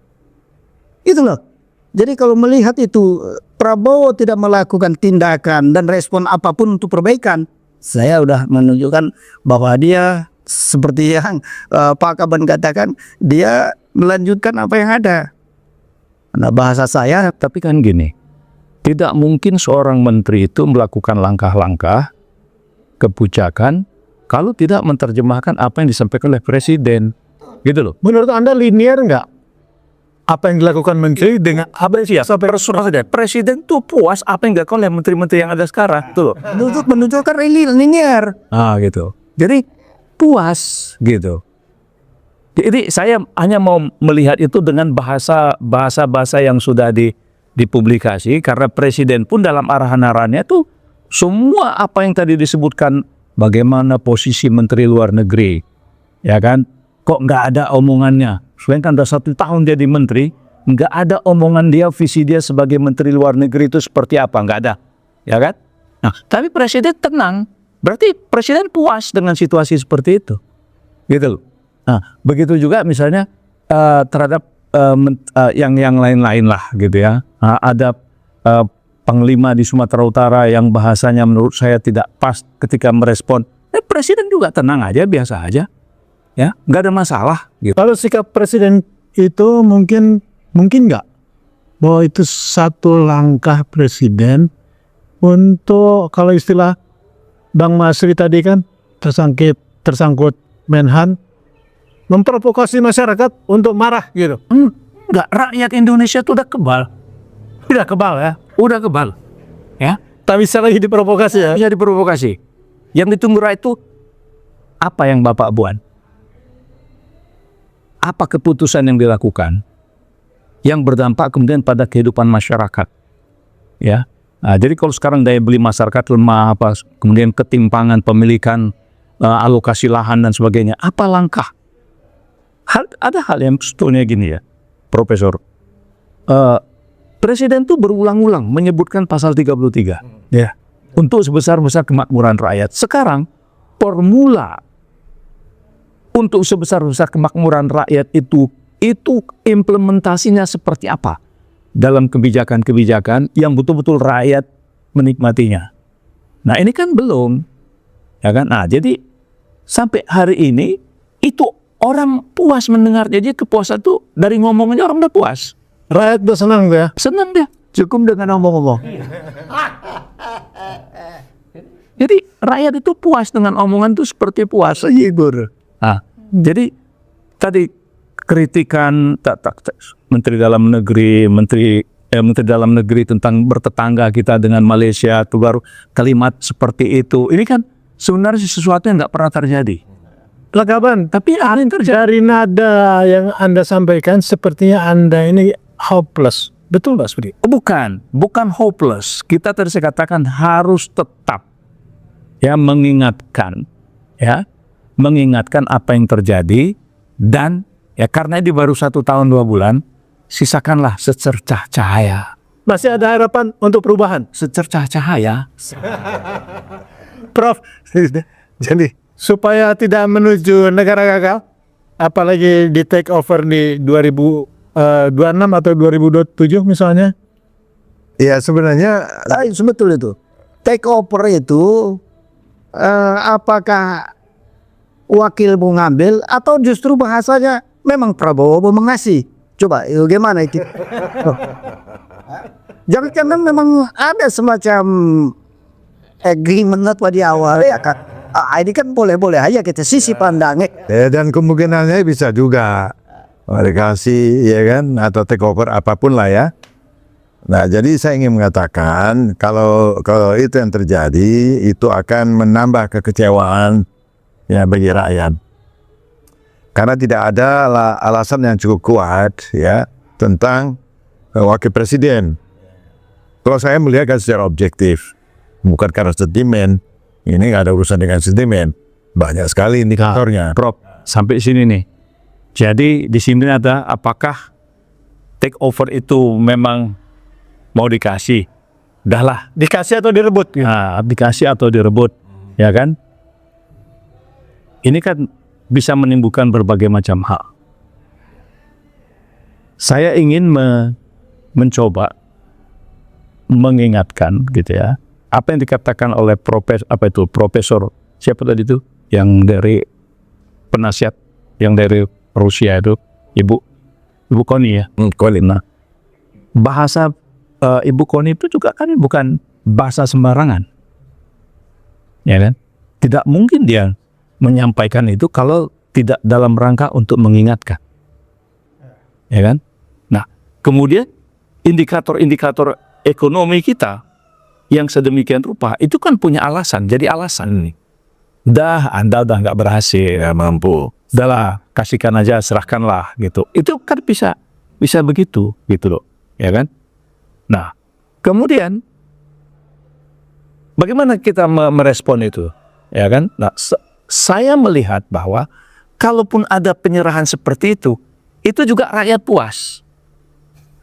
Speaker 3: Itu loh. Jadi kalau melihat itu Prabowo tidak melakukan tindakan dan respon apapun untuk perbaikan, saya udah menunjukkan bahwa dia seperti yang Pak Kaban katakan, dia melanjutkan apa yang ada. Nah bahasa saya,
Speaker 2: Tapi kan gini, tidak mungkin seorang menteri itu melakukan langkah-langkah kebijakan kalau tidak menerjemahkan apa yang disampaikan oleh presiden, gitu loh.
Speaker 4: Menurut Anda linear nggak? Apa yang dilakukan menteri dengan apa yang sampai
Speaker 2: Presiden tuh puas apa yang dilakukan oleh menteri-menteri yang ada sekarang, tuh loh.
Speaker 3: menunjukkan linear.
Speaker 2: Gitu. Jadi puas gitu. Jadi saya hanya mau melihat itu dengan bahasa yang sudah dipublikasi, karena presiden pun dalam arahan-arahannya tuh semua apa yang tadi disebutkan, bagaimana posisi menteri luar negeri, ya kan? Kok nggak ada omongannya? Sedangkan udah 1 tahun dia di menteri, nggak ada omongan dia, visi dia sebagai menteri luar negeri itu seperti apa, nggak ada, ya kan? Nah, tapi presiden tenang, berarti presiden puas dengan situasi seperti itu, gitu loh. Nah, begitu juga misalnya terhadap yang lain-lain lah gitu ya. Ada panglima di Sumatera Utara yang bahasanya menurut saya tidak pas ketika merespon. Presiden juga tenang aja, biasa aja, ya, nggak ada masalah. Gitu.
Speaker 4: Kalau sikap presiden itu mungkin nggak bahwa itu satu langkah presiden untuk, kalau istilah Bang Masri tadi kan, tersangkut Menhan, memprovokasi masyarakat untuk marah gitu.
Speaker 2: Enggak, rakyat Indonesia tuh udah kebal.
Speaker 4: Tidak kebal ya.
Speaker 2: Udah kebal. Ya.
Speaker 4: Tak bisa lagi diprovokasi ya.
Speaker 2: Bisa diprovokasi. Yang ditunggu rakyat itu apa yang Bapak buat? Apa keputusan yang dilakukan yang berdampak kemudian pada kehidupan masyarakat? Ya. Nah, jadi kalau sekarang daya beli masyarakat lemah, kemudian ketimpangan pemilikan, alokasi lahan dan sebagainya, apa langkah? Ada hal yang sebetulnya gini ya, Profesor. Presiden tuh berulang-ulang menyebutkan pasal 33 ya, untuk sebesar-besar kemakmuran rakyat. Sekarang formula untuk sebesar-besar kemakmuran rakyat itu implementasinya seperti apa dalam kebijakan-kebijakan yang betul-betul rakyat menikmatinya. Nah, ini kan belum, ya kan? Nah, jadi sampai hari ini itu orang puas mendengar. Jadi kepuasan tuh dari ngomongnya orang udah puas.
Speaker 4: Rakyat udah senang ya.
Speaker 2: Senang dia.
Speaker 3: Cukup dengan ngomong-ngomong.
Speaker 2: Jadi rakyat itu puas dengan omongan tuh seperti puas.
Speaker 3: Hibur.
Speaker 2: Nah, jadi tadi kritikan Menteri Dalam Negeri, Menteri Dalam Negeri tentang bertetangga kita dengan Malaysia, itu baru kalimat seperti itu. Ini kan sebenarnya sesuatu yang nggak pernah terjadi.
Speaker 4: Kaban,
Speaker 2: Tapi ada yang terjadi.
Speaker 4: dari nada yang Anda sampaikan sepertinya Anda ini hopeless. Betul Pak Sudi?
Speaker 2: Bukan hopeless. Kita tadi saya katakan harus tetap ya mengingatkan apa yang terjadi, dan ya karena ini baru 1 tahun 2 bulan, sisakanlah secercah cahaya.
Speaker 4: Masih ada harapan untuk perubahan.
Speaker 2: Secercah cahaya.
Speaker 4: Prof,
Speaker 6: Jadi
Speaker 4: supaya tidak menuju negara gagal, apalagi di take over di 2026 atau 2027 misalnya.
Speaker 6: ya sebenarnya
Speaker 3: Betul itu. Take over itu apakah wakil mau ngambil atau justru bahasanya memang Prabowo mau mengasih? Coba gimana itu? Jangan karena memang ada semacam agreement atau di awal ya kan. Ini kan boleh-boleh aja kita sisi pandangnya.
Speaker 6: dan kemungkinannya bisa juga dikasih ya kan, atau take over apapun lah ya. Nah, jadi saya ingin mengatakan kalau itu yang terjadi, itu akan menambah kekecewaan ya bagi rakyat. Karena tidak ada alasan yang cukup kuat ya tentang wakil presiden. Kalau saya melihat kan secara objektif, bukan karena sentimen. Ini nggak ada urusan dengan sentimen. Banyak sekali indikatornya.
Speaker 2: Prof, sampai sini nih. Jadi di sini ada apakah take over itu memang mau dikasih? Dah lah.
Speaker 4: Dikasih atau direbut?
Speaker 2: Nah, dikasih atau direbut, ya kan? Ini kan bisa menimbulkan berbagai macam hal. Saya ingin mencoba mengingatkan gitu ya, apa yang dikatakan oleh profesor siapa tadi itu yang dari penasihat yang dari Rusia itu, Ibu Koni ya. Nah, bahasa Ibu Koni itu juga kan bukan bahasa sembarangan, ya kan? Tidak mungkin dia menyampaikan itu kalau tidak dalam rangka untuk mengingatkan, ya kan? Nah, kemudian indikator-indikator ekonomi kita yang sedemikian rupa itu kan punya alasan. Jadi alasan ini, Anda udah nggak berhasil, ya mampu, udahlah kasihkan aja, serahkanlah gitu. Itu kan bisa begitu gitu loh, ya kan? Nah, kemudian bagaimana kita merespon itu, ya kan? Nah, saya melihat bahwa kalaupun ada penyerahan seperti itu juga rakyat puas.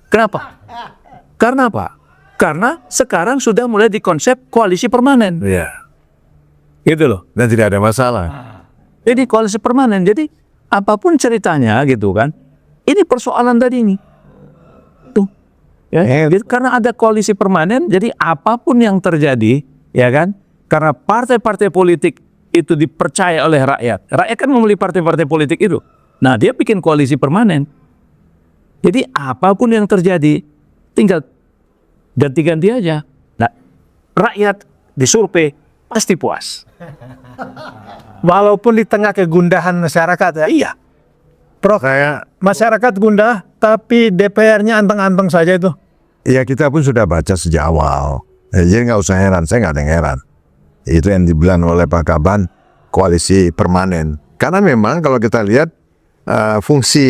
Speaker 2: Kenapa? Karena apa? Karena sekarang sudah mulai dikonsep koalisi permanen.
Speaker 6: Ya.
Speaker 2: Gitu loh.
Speaker 6: Dan tidak ada masalah.
Speaker 2: Jadi koalisi permanen. Jadi apapun ceritanya gitu kan. Ini persoalan tadi ini. Tuh. Ya. Jadi, karena ada koalisi permanen, jadi apapun yang terjadi, ya kan? Karena partai-partai politik itu dipercaya oleh rakyat. Rakyat kan memilih partai-partai politik itu. Nah, dia bikin koalisi permanen. Jadi apapun yang terjadi, tinggal ganti-ganti aja. Nah, rakyat disurvei pasti puas.
Speaker 4: Walaupun di tengah kegundahan masyarakat ya.
Speaker 2: Iya.
Speaker 4: Prof, masyarakat gundah tapi DPR-nya anteng-anteng saja itu.
Speaker 6: Ya, kita pun sudah baca sejak awal. Jadi nggak usah heran, saya nggak ada yang heran. Itu yang dibilang oleh Pak Kaban, koalisi permanen. Karena memang kalau kita lihat fungsi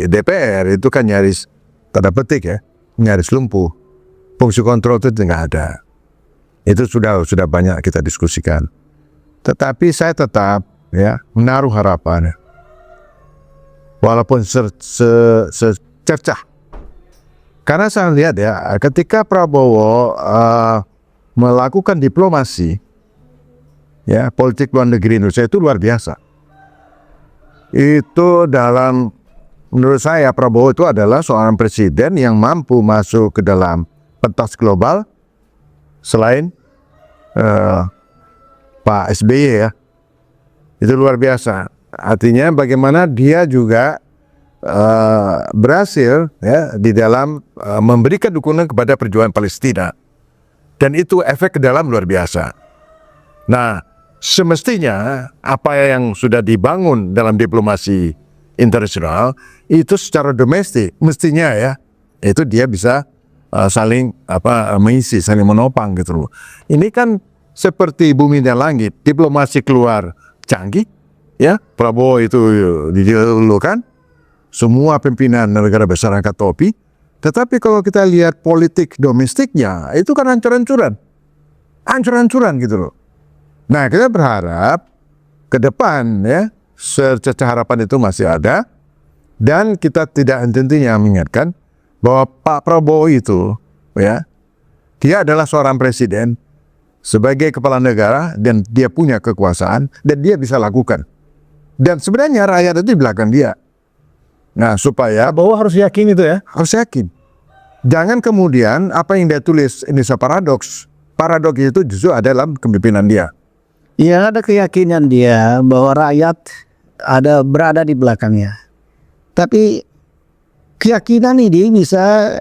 Speaker 6: DPR itu kan nyaris tanda petik ya, nyaris lumpuh. Fungsi kontrol itu nggak ada. Itu sudah banyak kita diskusikan. Tetapi saya tetap ya menaruh harapan. Walaupun secercah. Karena saya lihat ya, ketika Prabowo melakukan diplomasi, ya politik luar negeri Indonesia itu luar biasa. Itu menurut saya Prabowo itu adalah seorang presiden yang mampu masuk ke dalam pentas global selain Pak SBY ya. Itu luar biasa. Artinya bagaimana dia juga berhasil ya di dalam memberikan dukungan kepada perjuangan Palestina. Dan itu efek ke dalam luar biasa. Nah, semestinya apa yang sudah dibangun dalam diplomasi internasional itu secara domestik mestinya ya itu dia bisa saling mengisi, saling menopang gitu loh. Ini kan seperti bumi dan langit, diplomasi keluar canggih ya, Prabowo itu didahulukan, semua pimpinan negara besar angkat topi. Tetapi kalau kita lihat politik domestiknya itu kan hancur-hancuran gitu loh. Nah, kita berharap ke depan ya secerca harapan itu masih ada, dan kita tidak henti-hentinya mengingatkan bahwa Pak Prabowo itu ya, dia adalah seorang presiden sebagai kepala negara, dan dia punya kekuasaan dan dia bisa lakukan. Dan sebenarnya rakyat itu di belakang dia. Nah, supaya
Speaker 4: Prabowo harus yakin itu ya.
Speaker 6: harus yakin. Jangan kemudian apa yang dia tulis ini paradoks. Paradoks itu justru ada dalam kepemimpinan dia.
Speaker 3: Ya, ada keyakinan dia bahwa rakyat berada di belakangnya. Tapi keyakinan ini bisa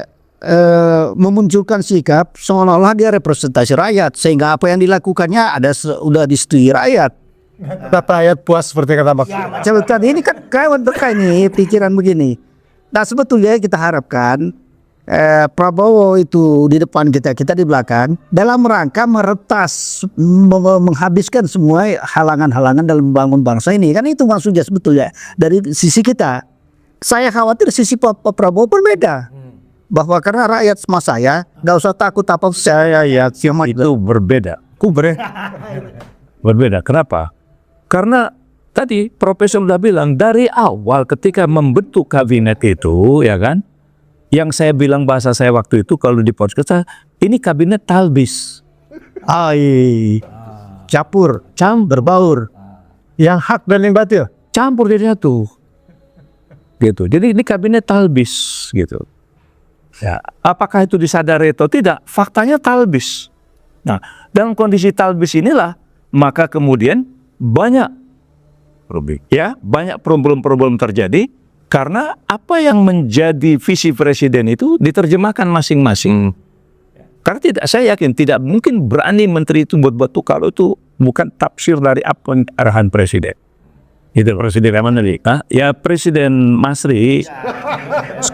Speaker 3: memunculkan sikap seolah-olah dia representasi rakyat, sehingga apa yang dilakukannya sudah disetujui rakyat.
Speaker 4: Rakyat puas seperti kata Pak.
Speaker 3: Sebetulnya ini kan kawan ini pikiran begini. Nah, sebetulnya kita harapkan Prabowo itu di depan kita di belakang, dalam rangka meretas, menghabiskan semua halangan-halangan dalam membangun bangsa ini. Kan itu maksudnya sebetulnya dari sisi kita. Saya khawatir sisi Pak Prabowo berbeda. Bahwa karena rakyat sama saya, nggak usah takut apa saya ya.
Speaker 5: Itu berbeda. Berbeda. Kenapa? Karena tadi Profesor sudah bilang dari awal ketika membentuk kabinet itu, ya kan, yang saya bilang bahasa saya waktu itu kalau di podcast, ini kabinet talbis.
Speaker 3: Campur, berbaur.
Speaker 4: Yang hak dan yang batil.
Speaker 5: Campur jadi satu. Gitu. Jadi ini kabinet talbis gitu. Ya, apakah itu disadari atau tidak? Faktanya talbis. Nah, dalam kondisi talbis inilah maka kemudian banyak problem-problem terjadi karena apa yang menjadi visi presiden itu diterjemahkan masing-masing. Karena saya yakin tidak mungkin berani menteri itu buat-buat kalau itu bukan tafsir dari apa arahan presiden. Itu presiden yang mana nih? Ya Presiden Masri.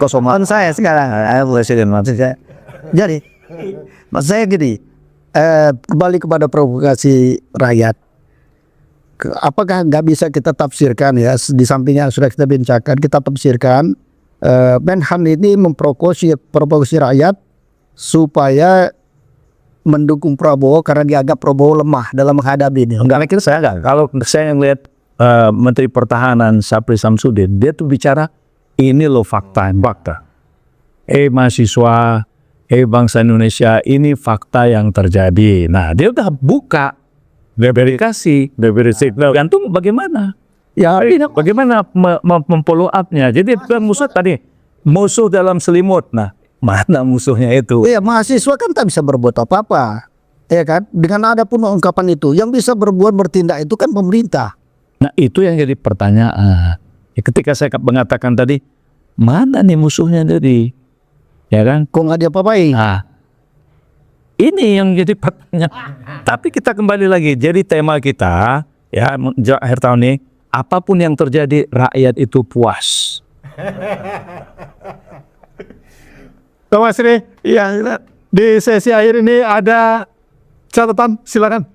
Speaker 3: Kosongan saya sekarang, presiden maksud saya. Jadi, maksud saya gini, kembali kepada provokasi rakyat. Apakah nggak bisa kita tafsirkan ya, di sampingnya sudah kita bincangkan, kita tafsirkan Menhan ini memprovokasi rakyat supaya mendukung Prabowo karena dianggap Prabowo lemah dalam menghadapi ini.
Speaker 5: Enggak, mikir saya enggak. Kalau saya ngelihat Menteri Pertahanan Syafri Samsudin, dia tuh bicara ini loh fakta. Mahasiswa, bangsa Indonesia, ini fakta yang terjadi. Nah, dia udah buka, verifikasi, gantung bagaimana? Ya, bagaimana memfollow up-nya. Jadi musuh tadi, musuh dalam selimut. Nah, mana musuhnya itu?
Speaker 3: Iya, mahasiswa kan tak bisa berbuat apa-apa, ya kan? Dengan ada pun ungkapan itu, yang bisa bertindak itu kan pemerintah.
Speaker 5: Nah, itu yang jadi pertanyaan. Ya, ketika saya mengatakan tadi, mana nih musuhnya tadi? Ya kan?
Speaker 3: Kok nggak diapa-apain?
Speaker 5: Nah, ini yang jadi pertanyaan. Tapi kita kembali lagi. Jadi tema kita, ya, akhir tahun ini, apapun yang terjadi, rakyat itu puas.
Speaker 4: Mas Ri, ya, di sesi akhir ini ada catatan, silakan.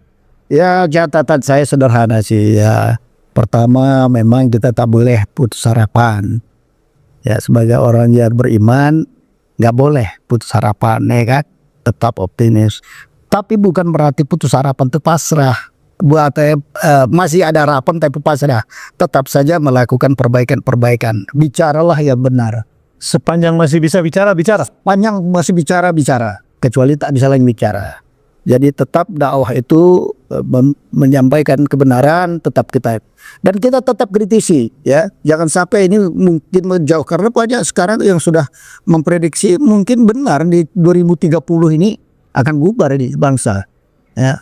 Speaker 3: Ya, catatan saya sederhana sih ya. Pertama, memang kita tak boleh putus harapan. Ya, sebagai orang yang beriman, nggak boleh putus harapan, ya kan? Tetap optimis. Tapi bukan berarti putus harapan itu pasrah. Masih ada harapan tapi pasrah. Tetap saja melakukan perbaikan. Bicaralah yang benar.
Speaker 4: Sepanjang masih bisa bicara.
Speaker 3: Sepanjang masih bicara. Kecuali tak bisa lagi bicara. Jadi tetap dakwah itu menyampaikan kebenaran, tetap kita. Dan kita tetap kritisi, ya. Jangan sampai ini mungkin menjauh, karena banyak sekarang yang sudah memprediksi mungkin benar di 2030 ini akan bubar ini bangsa. Ya.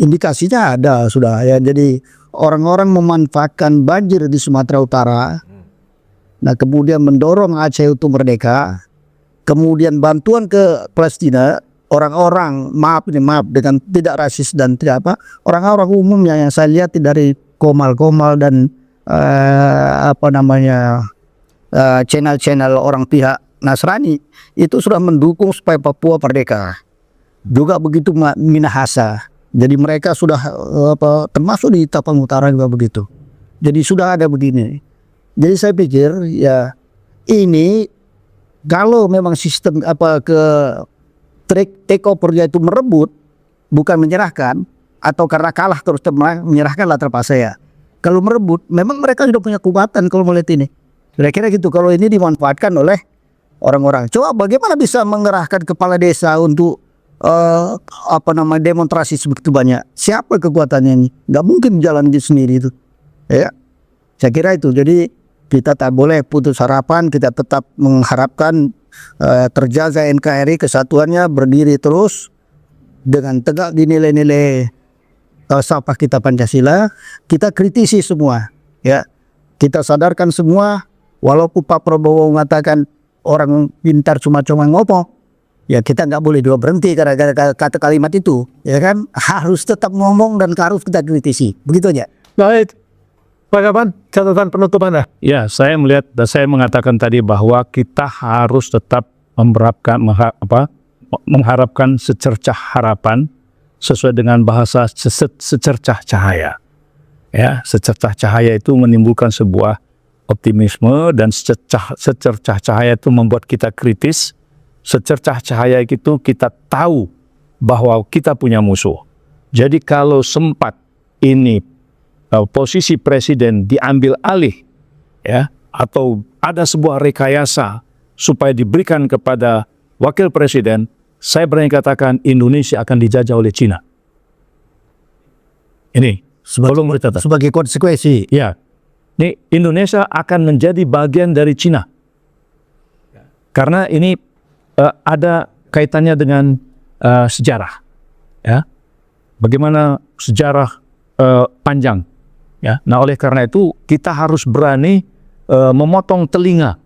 Speaker 3: Indikasinya ada sudah ya. Jadi orang-orang memanfaatkan banjir di Sumatera Utara. Nah, kemudian mendorong Aceh itu merdeka. Kemudian bantuan ke Palestina. Orang-orang maaf dengan tidak rasis dan tidak apa, orang-orang umumnya yang saya lihat dari komal-komal dan channel-channel orang pihak Nasrani itu sudah mendukung supaya Papua merdeka. Juga begitu Minahasa. Jadi mereka sudah termasuk di Tapang Utara juga begitu. Jadi sudah ada begini. Jadi saya pikir ya ini kalau memang sistem take overnya itu merebut bukan menyerahkan, atau karena kalah terus menyerahkanlah terpaksa ya. Kalau merebut, memang mereka sudah punya kekuatan kalau melihat ini. Kira-kira gitu, kalau ini dimanfaatkan oleh orang-orang. Coba bagaimana bisa mengerahkan kepala desa untuk demonstrasi sebegitu banyak? Siapa kekuatannya ini? Nggak mungkin jalan sendiri itu. Ya, saya kira itu. Jadi kita tak boleh putus harapan. Kita tetap mengharapkan terjaga NKRI, kesatuannya berdiri terus dengan tegak di nilai-nilai sapah kita Pancasila. Kita kritisi semua. Ya, kita sadarkan semua. Walaupun Pak Prabowo mengatakan orang pintar cuma-cuma ngomong, ya kita nggak boleh juga berhenti karena kata kalimat itu, ya kan, harus tetap ngomong dan harus kita kritisi, begitu aja.
Speaker 4: Baik, Pak Kaban, catatan penutup Anda.
Speaker 5: Ya, saya melihat dan saya mengatakan tadi bahwa kita harus tetap mengharapkan secercah harapan sesuai dengan bahasa secercah cahaya. Ya, secercah cahaya itu menimbulkan sebuah optimisme, dan secercah cahaya itu membuat kita kritis. Secercah cahaya itu kita tahu bahwa kita punya musuh. Jadi kalau sempat ini posisi presiden diambil alih, ya, atau ada sebuah rekayasa supaya diberikan kepada wakil presiden, saya berani katakan Indonesia akan dijajah oleh Cina. Ini
Speaker 3: Sebagai konsekuensi.
Speaker 5: ya, ini Indonesia akan menjadi bagian dari Cina. Karena ini ada kaitannya dengan sejarah. Ya. Bagaimana sejarah panjang. Ya. Nah, oleh karena itu kita harus berani memotong telinga.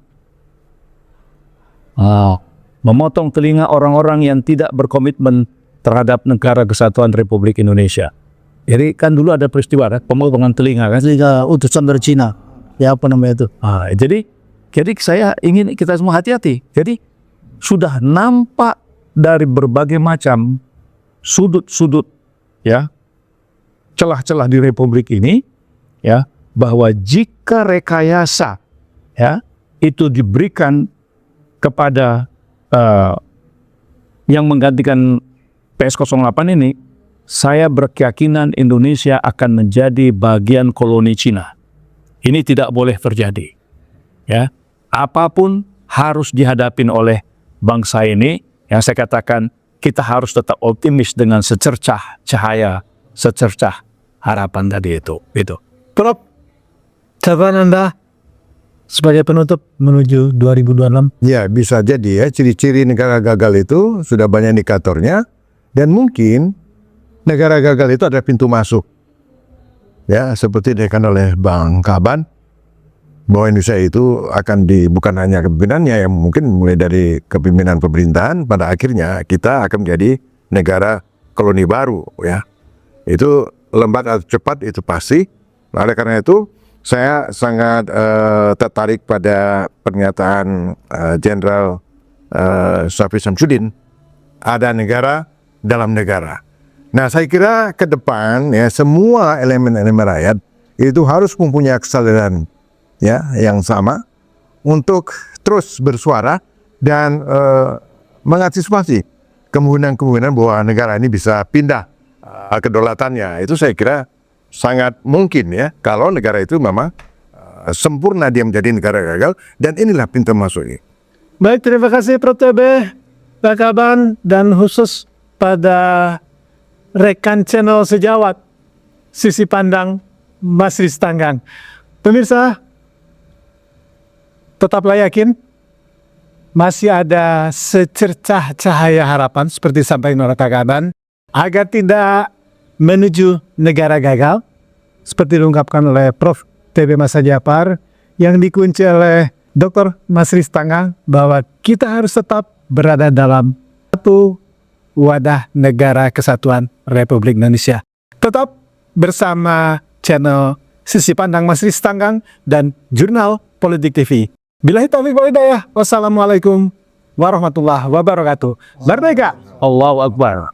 Speaker 5: Memotong telinga orang-orang yang tidak berkomitmen terhadap Negara Kesatuan Republik Indonesia. Jadi kan dulu ada peristiwa pemotongan telinga kan,
Speaker 3: Utusan dari Cina, ya apa namanya itu.
Speaker 5: Jadi saya ingin kita semua hati-hati. Jadi sudah nampak dari berbagai macam sudut-sudut, ya, celah-celah di Republik ini, ya, bahwa jika rekayasa, ya, itu diberikan kepada yang menggantikan PS08 ini, saya berkeyakinan Indonesia akan menjadi bagian koloni Cina. Ini tidak boleh terjadi. Ya, apapun harus dihadapin oleh bangsa ini. Yang saya katakan, kita harus tetap optimis dengan secercah cahaya, secercah harapan tadi itu.
Speaker 4: Prof, catatan Anda sebagai penutup menuju 2026.
Speaker 6: Ya, bisa jadi ya, ciri-ciri negara gagal itu sudah banyak indikatornya, dan mungkin negara gagal itu ada pintu masuk. Ya, seperti dikatakan oleh Bang Kaban, bahwa Indonesia itu akan bukan hanya kepemimpinannya, yang mungkin mulai dari kepemimpinan pemerintahan, pada akhirnya kita akan menjadi negara koloni baru, ya. Itu lambat atau cepat itu pasti. Oleh karena itu, saya sangat tertarik pada pernyataan Jenderal Syafri Samsudin, ada negara dalam negara. Nah, saya kira ke depan, ya, semua elemen-elemen rakyat itu harus mempunyai kesadaran, ya, yang sama untuk terus bersuara dan mengantisipasi kemungkinan-kemungkinan bahwa negara ini bisa pindah kedaulatannya. Itu saya kira sangat mungkin, ya, kalau negara itu memang sempurna dia menjadi negara gagal, dan inilah pintu masuknya.
Speaker 4: Baik, terima kasih Prof. TB, Pak Kaban, dan khusus pada rekan channel Sejawat, Sisi Pandang Mas Riz Tanggang. Pemirsa, tetaplah yakin masih ada secercah cahaya harapan seperti sampaikan oleh Pak Kaban, agar tidak menuju negara gagal seperti diungkapkan oleh Prof. TB Masa Japar, yang dikunci oleh Dr. Mas Riz Tanggang, bahwa kita harus tetap berada dalam satu wadah negara kesatuan Republik Indonesia. Tetap bersama channel Sisi Pandang Mas Riz Tanggang dan Jurnal Politik TV. Billahi taufiq wal hidayah. Wassalamualaikum warahmatullahi wabarakatuh. Merdeka!
Speaker 5: Allahu Akbar.